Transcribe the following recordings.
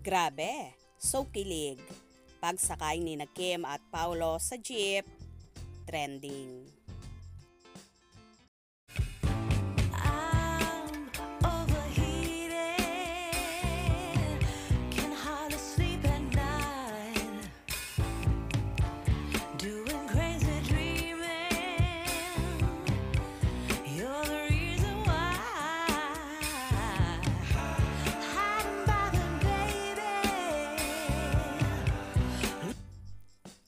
Grabe, so kilig. Pagsakay ni na Kim at Paulo sa jeep, trending.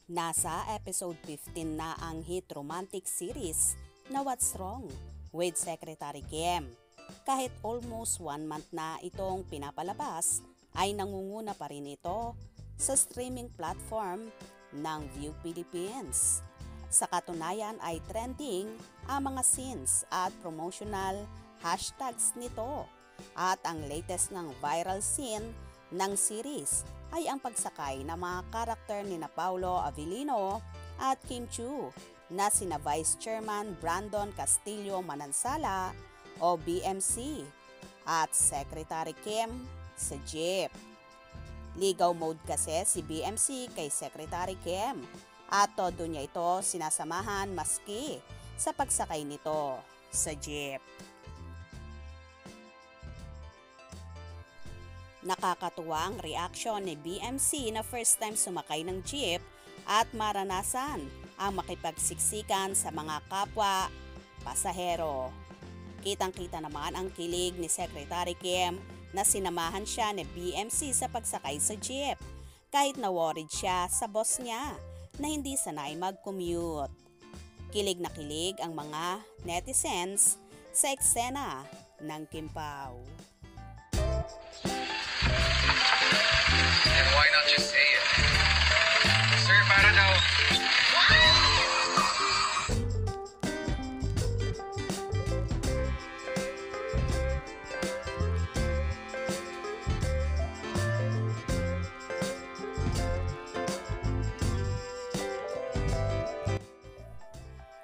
Nasa episode 15 na ang hit romantic series na What's Wrong with Secretary Kim. Kahit almost 1 month na itong pinapalabas, ay nangunguna pa rin ito sa streaming platform ng View Philippines. Sa katunayan ay trending ang mga scenes at promotional hashtags nito. At ang latest ng viral scene ng series ay ang pagsakay ng mga karakter ni na Paulo Avellino at Kim Chiu na sina Vice Chairman Brandon Castillo Manansala o BMC at Secretary Kim sa jeep. Ligaw mode kasi si BMC kay Secretary Kim at todo niya ito sinasamahan maski sa pagsakay nito sa jeep. Nakakatuwa ang reaksyon ni BMC na first time sumakay ng jeep at maranasan ang makipagsiksikan sa mga kapwa pasahero. Kitang-kita naman ang kilig ni Secretary Kim na sinamahan siya ni BMC sa pagsakay sa jeep kahit na-worried siya sa boss niya na hindi sanay mag-commute. Kilig na kilig ang mga netizens sa eksena ng Kim Pao. And why not just say it? Sir, para daw.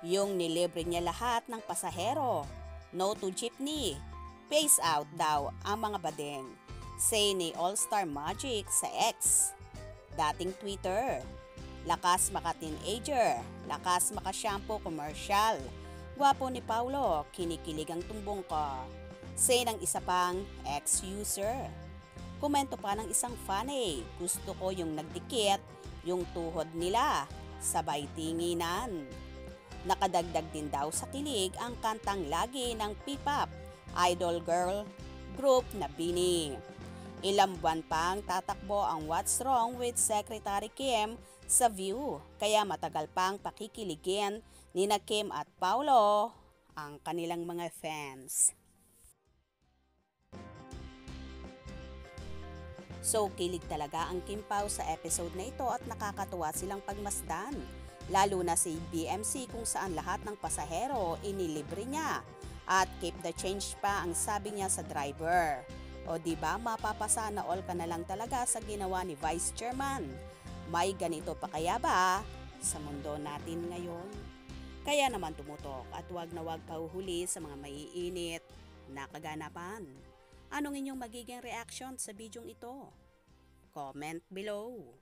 Yung nilibre niya lahat ng pasahero. No to jeepney. Face out daw ang mga badeng. Say ni All-Star Magic sa X, dating Twitter. Lakas maka-teenager, lakas maka-shampoo commercial. Gwapo ni Paulo, kinikilig ang tumbong ko. Say ng isa pang ex-user. Komento pa ng isang fanay, gusto ko yung nagdikit, yung tuhod nila, sabay tinginan. Nakadagdag din daw sa kilig ang kantang lagi ng P-pop idol girl group na BINI. Ilang buwan pang tatakbo ang What's Wrong with Secretary Kim sa View, kaya matagal pang pakikiligin ni na Kim at Paulo ang kanilang mga fans. So kilig talaga ang Kim Pao sa episode na ito at nakakatuwa silang pagmasdan. Lalo na si BMC kung saan lahat ng pasahero inilibre niya at keep the change pa ang sabi niya sa driver. O diba mapapasa na all ka na lang talaga sa ginawa ni Vice Chairman. May ganito pa kaya ba sa mundo natin ngayon? Kaya naman tumutok at wag na wag pahuhuli sa mga maiinit na kaganapan. Anong inyong magiging reaction sa bidyong ito? Comment below.